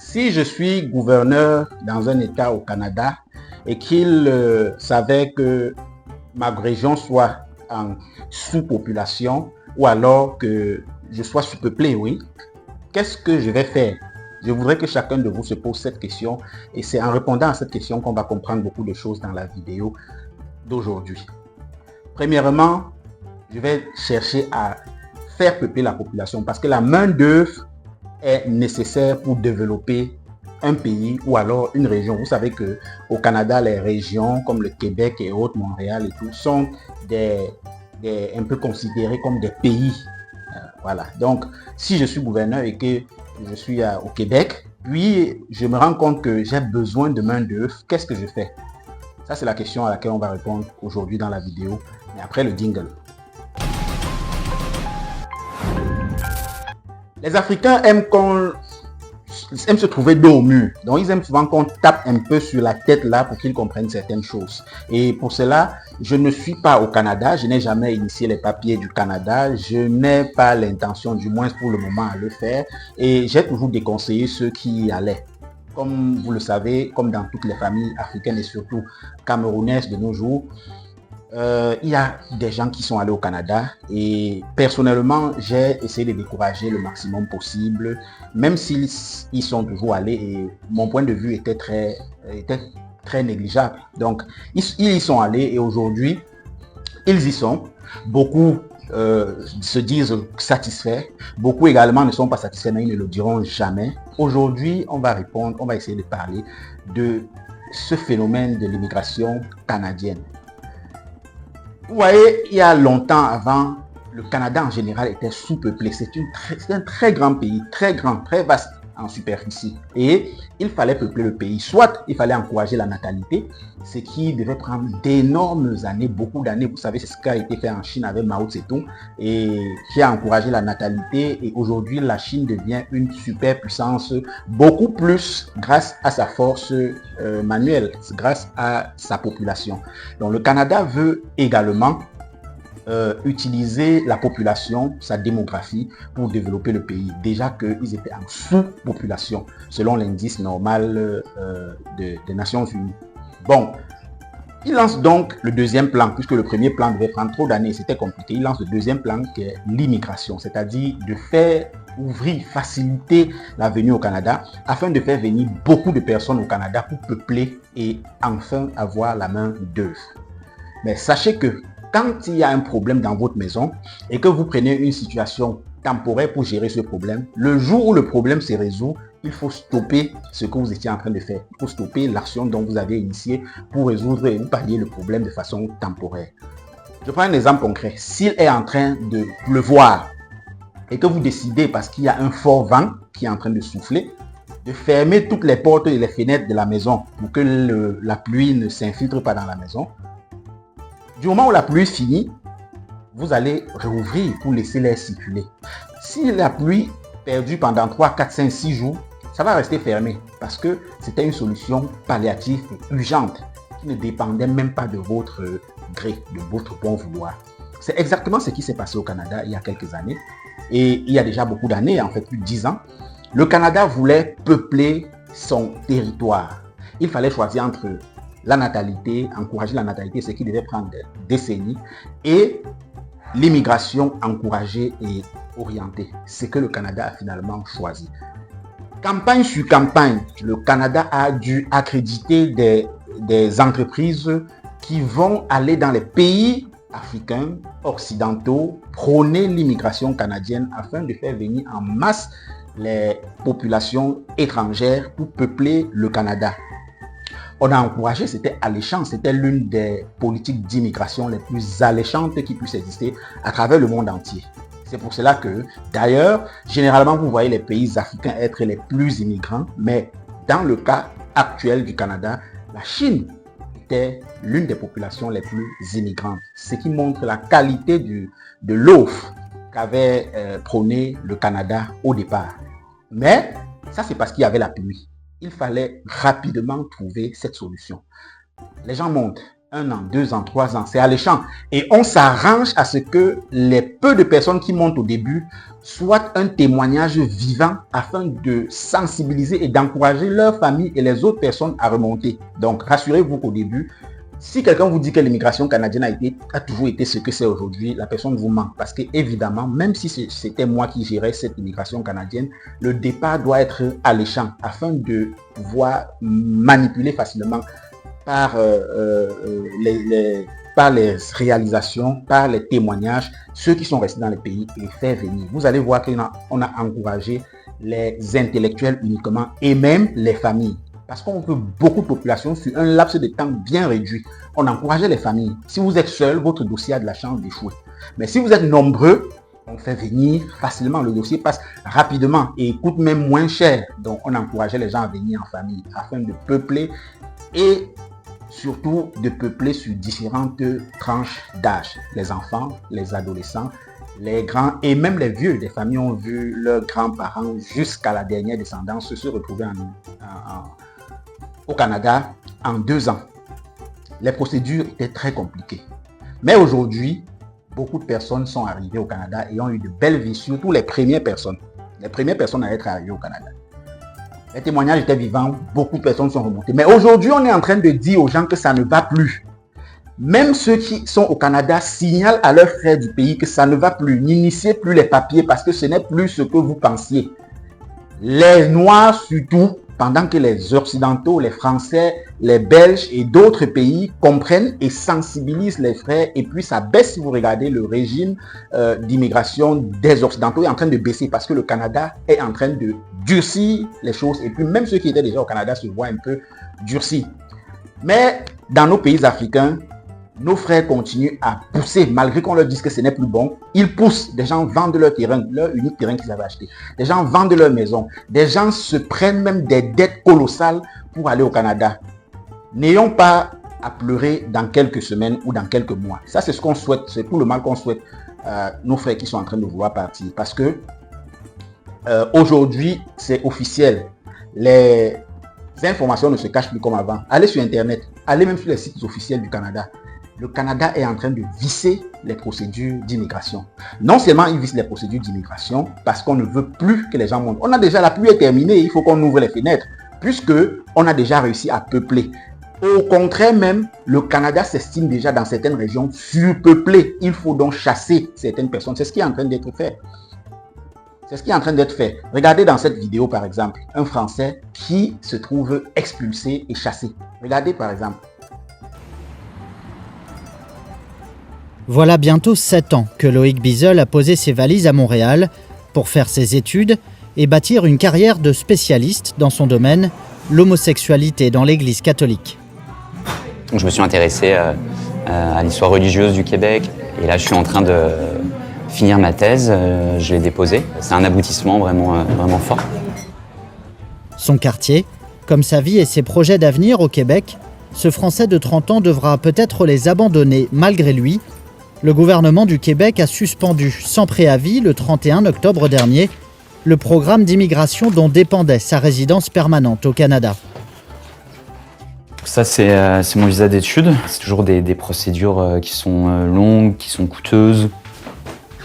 Si je suis gouverneur dans un État au Canada et qu'il savait que ma région soit en sous-population ou alors que je sois sous-peuplé, oui, qu'est-ce que je vais faire? Je voudrais que chacun de vous se pose cette question et c'est en répondant à cette question qu'on va comprendre beaucoup de choses dans la vidéo d'aujourd'hui. Premièrement, je vais chercher à faire peupler la population parce que la main-d'œuvre est nécessaire pour développer un pays ou alors une région. Vous savez que au Canada, les régions comme le Québec et autres, Montréal et tout, sont un peu considérés comme des pays. Voilà. Donc, si je suis gouverneur et que je suis au Québec, puis je me rends compte que j'ai besoin de main-d'œuvre, qu'est-ce que je fais? Ça, c'est la question à laquelle on va répondre aujourd'hui dans la vidéo, mais après le jingle. Les Africains aiment se trouver dos au mur. Donc, ils aiment souvent qu'on tape un peu sur la tête là pour qu'ils comprennent certaines choses. Et pour cela, je ne suis pas au Canada. Je n'ai jamais initié les papiers du Canada. Je n'ai pas l'intention, du moins pour le moment, à le faire. Et j'ai toujours déconseillé ceux qui y allaient. Comme vous le savez, comme dans toutes les familles africaines et surtout camerounaises de nos jours, il y a des gens qui sont allés au Canada et personnellement, j'ai essayé de décourager le maximum possible, même s'ils y sont toujours allés et mon point de vue était très négligeable. Donc, ils y sont allés et aujourd'hui, ils y sont. Beaucoup se disent satisfaits. Beaucoup également ne sont pas satisfaits, mais ils ne le diront jamais. Aujourd'hui, on va essayer de parler de ce phénomène de l'immigration canadienne. Vous voyez, il y a longtemps avant, le Canada en général était sous-peuplé. C'est un très grand pays, très grand, très vaste en superficie. Et il fallait peupler le pays. Soit il fallait encourager la natalité, ce qui devait prendre d'énormes années, beaucoup d'années. Vous savez, c'est ce qui a été fait en Chine avec Mao Tse-tung et qui a encouragé la natalité. Et aujourd'hui, la Chine devient une superpuissance beaucoup plus grâce à sa force manuelle, grâce à sa population. Donc le Canada veut également utiliser la population, sa démographie pour développer le pays. Déjà qu'ils étaient en sous-population, selon l'indice normal des Nations Unies. Bon, il lance donc le deuxième plan, puisque le premier plan devait prendre trop d'années, c'était compliqué. Il lance le deuxième plan qui est l'immigration, c'est-à-dire de faire ouvrir, faciliter la venue au Canada afin de faire venir beaucoup de personnes au Canada pour peupler et enfin avoir la main d'œuvre. Mais sachez que quand il y a un problème dans votre maison et que vous prenez une situation temporaire pour gérer ce problème, le jour où le problème se résout, il faut stopper ce que vous étiez en train de faire. Il faut stopper l'action dont vous avez initié pour résoudre et vous pallier le problème de façon temporaire. Je prends un exemple concret. S'il est en train de pleuvoir et que vous décidez, parce qu'il y a un fort vent qui est en train de souffler, de fermer toutes les portes et les fenêtres de la maison pour que la pluie ne s'infiltre pas dans la maison, du moment où la pluie finit, vous allez rouvrir pour laisser l'air circuler. Si la pluie perdue pendant 3, 4, 5, 6 jours, ça va rester fermé parce que c'était une solution palliative et urgente qui ne dépendait même pas de votre gré, de votre bon vouloir. C'est exactement ce qui s'est passé au Canada il y a quelques années et il y a déjà beaucoup d'années, en fait plus de 10 ans. Le Canada voulait peupler son territoire. Il fallait choisir entre la natalité, encourager la natalité, ce qui devait prendre des décennies, et l'immigration encouragée et orientée, ce que le Canada a finalement choisi. Campagne sur campagne, le Canada a dû accréditer des entreprises qui vont aller dans les pays africains, occidentaux, prôner l'immigration canadienne afin de faire venir en masse les populations étrangères pour peupler le Canada. On a encouragé, c'était alléchant, c'était l'une des politiques d'immigration les plus alléchantes qui puissent exister à travers le monde entier. C'est pour cela que, d'ailleurs, généralement, vous voyez les pays africains être les plus immigrants, mais dans le cas actuel du Canada, la Chine était l'une des populations les plus immigrantes, ce qui montre la qualité de l'offre qu'avait prôné le Canada au départ. Mais ça, c'est parce qu'il y avait la pluie. Il fallait rapidement trouver cette solution. Les gens montent. 1 an, 2 ans, 3 ans, c'est alléchant. Et on s'arrange à ce que les peu de personnes qui montent au début soient un témoignage vivant afin de sensibiliser et d'encourager leur famille et les autres personnes à remonter. Donc, rassurez-vous qu'au début, si quelqu'un vous dit que l'immigration canadienne a toujours été ce que c'est aujourd'hui, la personne vous ment. Parce que évidemment, même si c'était moi qui gérais cette immigration canadienne, le départ doit être alléchant afin de pouvoir manipuler facilement par les réalisations, par les témoignages, ceux qui sont restés dans le pays et faire venir. Vous allez voir qu'on a encouragé les intellectuels uniquement et même les familles. Parce qu'on veut beaucoup de population sur un laps de temps bien réduit. On encourageait les familles. Si vous êtes seul, votre dossier a de la chance d'échouer. Mais si vous êtes nombreux, on fait venir facilement. Le dossier passe rapidement et coûte même moins cher. Donc, on encourageait les gens à venir en famille afin de peupler et surtout de peupler sur différentes tranches d'âge. Les enfants, les adolescents, les grands et même les vieux. Des familles ont vu leurs grands-parents jusqu'à la dernière descendance se retrouver au Canada en 2 ans. Les procédures étaient très compliquées. Mais aujourd'hui, beaucoup de personnes sont arrivées au Canada et ont eu de belles vies, surtout les premières personnes. Les premières personnes à être arrivées au Canada. Les témoignages étaient vivants, beaucoup de personnes sont remontées. Mais aujourd'hui, on est en train de dire aux gens que ça ne va plus. Même ceux qui sont au Canada signalent à leurs frères du pays que ça ne va plus. N'initiez plus les papiers parce que ce n'est plus ce que vous pensiez. Les Noirs surtout, pendant que les Occidentaux, les Français, les Belges et d'autres pays comprennent et sensibilisent les frères. Et puis ça baisse si vous regardez le régime d'immigration des Occidentaux est en train de baisser parce que le Canada est en train de durcir les choses. Et puis même ceux qui étaient déjà au Canada se voient un peu durcis. Mais dans nos pays africains, nos frères continuent à pousser, malgré qu'on leur dise que ce n'est plus bon. Ils poussent. Des gens vendent leur terrain, leur unique terrain qu'ils avaient acheté. Des gens vendent leur maison. Des gens se prennent même des dettes colossales pour aller au Canada. N'ayons pas à pleurer dans quelques semaines ou dans quelques mois. Ça, c'est ce qu'on souhaite. C'est tout le mal qu'on souhaite nos frères qui sont en train de vouloir partir. Parce que aujourd'hui, c'est officiel. Les informations ne se cachent plus comme avant. Allez sur Internet. Allez même sur les sites officiels du Canada. Le Canada est en train de visser les procédures d'immigration. Non seulement il visse les procédures d'immigration parce qu'on ne veut plus que les gens montent. On a déjà la pluie est terminée, il faut qu'on ouvre les fenêtres puisque on a déjà réussi à peupler. Au contraire même, le Canada s'estime déjà dans certaines régions surpeuplé. Il faut donc chasser certaines personnes. C'est ce qui est en train d'être fait. C'est ce qui est en train d'être fait. Regardez dans cette vidéo par exemple, un Français qui se trouve expulsé et chassé. Regardez par exemple. Voilà bientôt 7 ans que Loïc Bizel a posé ses valises à Montréal pour faire ses études et bâtir une carrière de spécialiste dans son domaine, l'homosexualité dans l'Église catholique. Je me suis intéressé à l'histoire religieuse du Québec et là je suis en train de finir ma thèse, je l'ai déposée. C'est un aboutissement vraiment fort. Son quartier, comme sa vie et ses projets d'avenir au Québec, ce Français de 30 ans devra peut-être les abandonner malgré lui. Le gouvernement du Québec a suspendu sans préavis le 31 octobre dernier le programme d'immigration dont dépendait sa résidence permanente au Canada. Ça, c'est mon visa d'études. C'est toujours des procédures qui sont longues, qui sont coûteuses.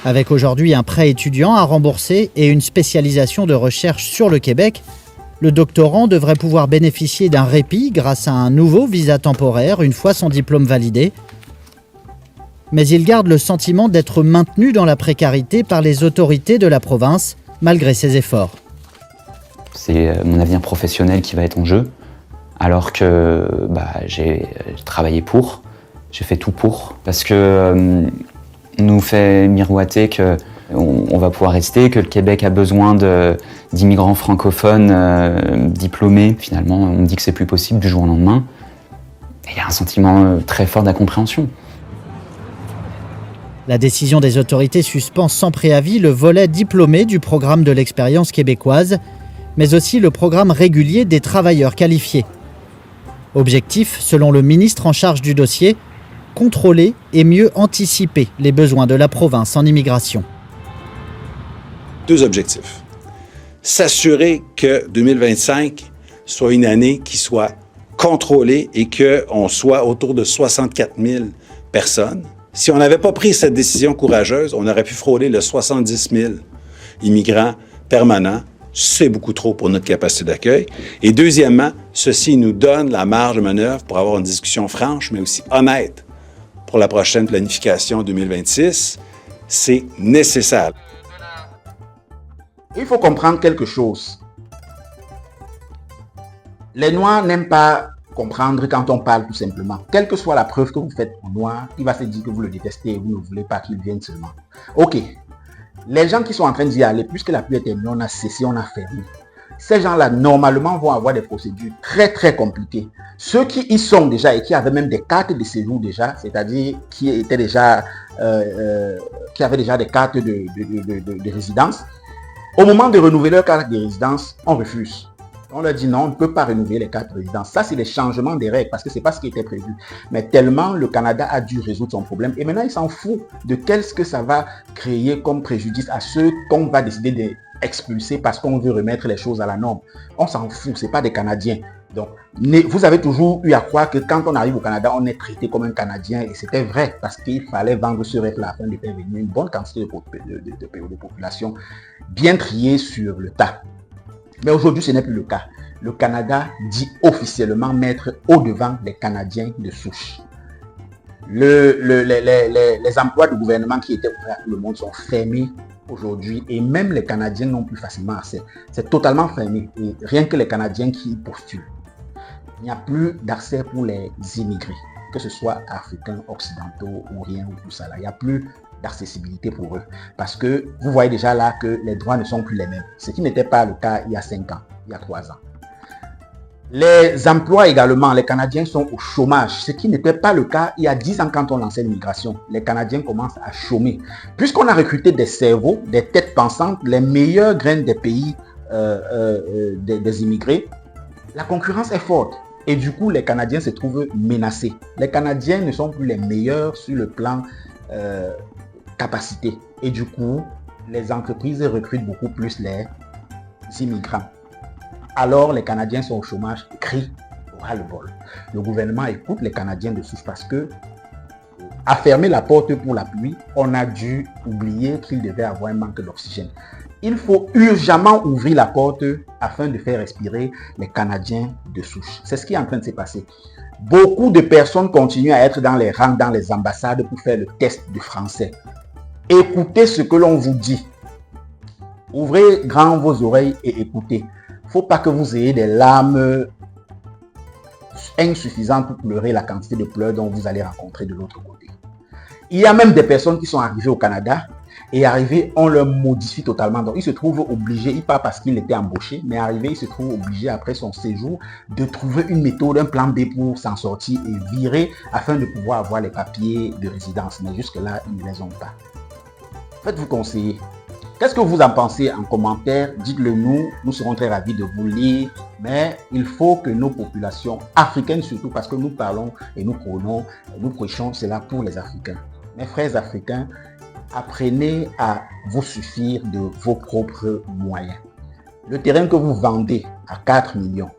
Avec aujourd'hui un prêt étudiant à rembourser et une spécialisation de recherche sur le Québec, le doctorant devrait pouvoir bénéficier d'un répit grâce à un nouveau visa temporaire une fois son diplôme validé. Mais il garde le sentiment d'être maintenu dans la précarité par les autorités de la province, malgré ses efforts. C'est mon avenir professionnel qui va être en jeu, alors que j'ai travaillé pour, j'ai fait tout pour, parce que nous fait miroiter qu'on va pouvoir rester, que le Québec a besoin d'immigrants francophones diplômés. Finalement, on dit que c'est plus possible du jour au lendemain. Et il y a un sentiment très fort d'incompréhension. La décision des autorités suspend sans préavis le volet diplômé du programme de l'expérience québécoise, mais aussi le programme régulier des travailleurs qualifiés. Objectif, selon le ministre en charge du dossier, contrôler et mieux anticiper les besoins de la province en immigration. 2 objectifs. S'assurer que 2025 soit une année qui soit contrôlé et qu'on soit autour de 64 000 personnes. Si on n'avait pas pris cette décision courageuse, on aurait pu frôler le 70 000 immigrants permanents. C'est beaucoup trop pour notre capacité d'accueil. Et deuxièmement, ceci nous donne la marge de manœuvre pour avoir une discussion franche, mais aussi honnête pour la prochaine planification 2026. C'est nécessaire. Il faut comprendre quelque chose. Les Noirs n'aiment pas comprendre quand on parle tout simplement. Quelle que soit la preuve que vous faites au Noir, il va se dire que vous le détestez et vous ne voulez pas qu'il vienne seulement. Ok. Les gens qui sont en train d'y aller, puisque la pluie est terminée, on a cessé, on a fermé. Ces gens-là, normalement, vont avoir des procédures très, très compliquées. Ceux qui y sont déjà et qui avaient même des cartes de séjour déjà, c'est-à-dire qui étaient déjà, qui avaient déjà des cartes de résidence, au moment de renouveler leur carte de résidence, on refuse. On leur dit non, on ne peut pas renouveler les cartes de résidence. Ça, c'est les changements des règles parce que ce n'est pas ce qui était prévu. Mais tellement le Canada a dû résoudre son problème. Et maintenant, il s'en fout de qu'est-ce que ça va créer comme préjudice à ceux qu'on va décider d'expulser parce qu'on veut remettre les choses à la norme. On s'en fout, ce n'est pas des Canadiens. Donc, vous avez toujours eu à croire que quand on arrive au Canada, on est traité comme un Canadien. Et c'était vrai parce qu'il fallait vendre ce rêve-là afin de faire venir une bonne quantité de population bien triée sur le tas. Mais aujourd'hui, ce n'est plus le cas. Le Canada dit officiellement mettre au-devant les Canadiens de souche. Les emplois de gouvernement qui étaient ouverts à tout le monde sont fermés aujourd'hui et même les Canadiens n'ont plus facilement accès. C'est totalement fermé et rien que les Canadiens qui y postulent. Il n'y a plus d'accès pour les immigrés, que ce soit africains, occidentaux ou rien ou tout ça là. Il n'y a plus d'accessibilité pour eux. Parce que vous voyez déjà là que les droits ne sont plus les mêmes. Ce qui n'était pas le cas il y a 5 ans, il y a 3 ans. Les emplois également, les Canadiens sont au chômage, ce qui n'était pas le cas il y a 10 ans quand on lançait l'immigration. Les Canadiens commencent à chômer. Puisqu'on a recruté des cerveaux, des têtes pensantes, les meilleures graines des pays des immigrés, la concurrence est forte. Et du coup, les Canadiens se trouvent menacés. Les Canadiens ne sont plus les meilleurs sur le plan capacité. Et du coup, les entreprises recrutent beaucoup plus les immigrants. Alors, les Canadiens sont au chômage, crient au ras-le-bol. Le gouvernement écoute les Canadiens de souche parce que, à fermer la porte pour la pluie, on a dû oublier qu'il devait avoir un manque d'oxygène. Il faut urgemment ouvrir la porte afin de faire respirer les Canadiens de souche. C'est ce qui est en train de se passer. Beaucoup de personnes continuent à être dans les rangs, dans les ambassades pour faire le test du français. Écoutez ce que l'on vous dit. Ouvrez grand vos oreilles et écoutez. Il ne faut pas que vous ayez des larmes insuffisantes pour pleurer la quantité de pleurs dont vous allez rencontrer de l'autre côté. Il y a même des personnes qui sont arrivées au Canada et arrivées, on leur modifie totalement. Donc, ils se trouvent obligés, pas parce qu'ils étaient embauchés, mais arrivés, ils se trouvent obligés après son séjour de trouver une méthode, un plan B pour s'en sortir et virer afin de pouvoir avoir les papiers de résidence. Mais jusque-là, ils ne les ont pas. Faites-vous conseiller. Qu'est-ce que vous en pensez en commentaire? Dites-le nous, nous serons très ravis de vous lire. Mais il faut que nos populations africaines surtout, parce que nous parlons et nous prêchons cela pour les Africains. Mes frères africains, apprenez à vous suffire de vos propres moyens. Le terrain que vous vendez à 4 millions,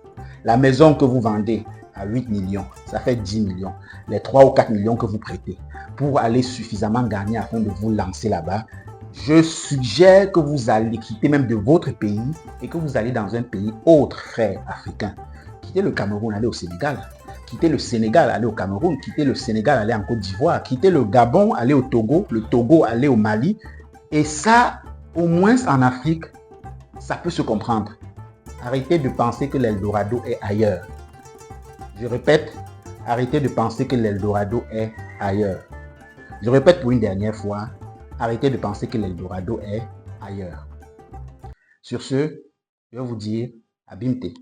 la maison que vous vendez à 8 millions, ça fait 10 millions. Les 3 ou 4 millions que vous prêtez pour aller suffisamment gagner afin de vous lancer là-bas, je suggère que vous allez quitter même de votre pays et que vous allez dans un pays autre, frère africain. Quittez le Cameroun, allez au Sénégal. Quittez le Sénégal, allez au Cameroun. Quittez le Sénégal, allez en Côte d'Ivoire. Quittez le Gabon, allez au Togo. Le Togo, allez au Mali. Et ça, au moins en Afrique, ça peut se comprendre. Arrêtez de penser que l'Eldorado est ailleurs. Je répète, arrêtez de penser que l'Eldorado est ailleurs. Je répète pour une dernière fois, arrêtez de penser que l'Eldorado est ailleurs. Sur ce, je vais vous dire à Bimte.